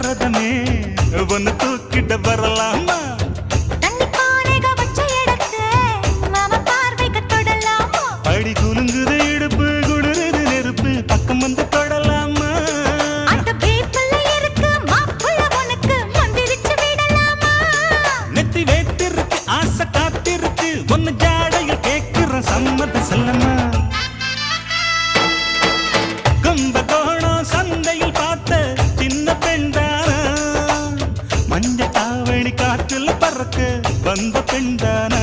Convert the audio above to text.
ரதமே ஒன்னு தூக்கிட்ட வரலாமா அடி குலுங்குது இடுப்பு குளிருது நெருப்பு பக்கம் வந்து தொடலாமா நெத்தி வேத்திருக்கு ஆசை காத்திருக்கு ஒன்னு ஜாடையில் கேட்கிற சம்மத செல்லமா கும்பகோணம் சந்தையில் பார்த்த சின்ன பெண்தானா மஞ்ச தாவணி காற்றில் பறக்க வந்த பெண்தானா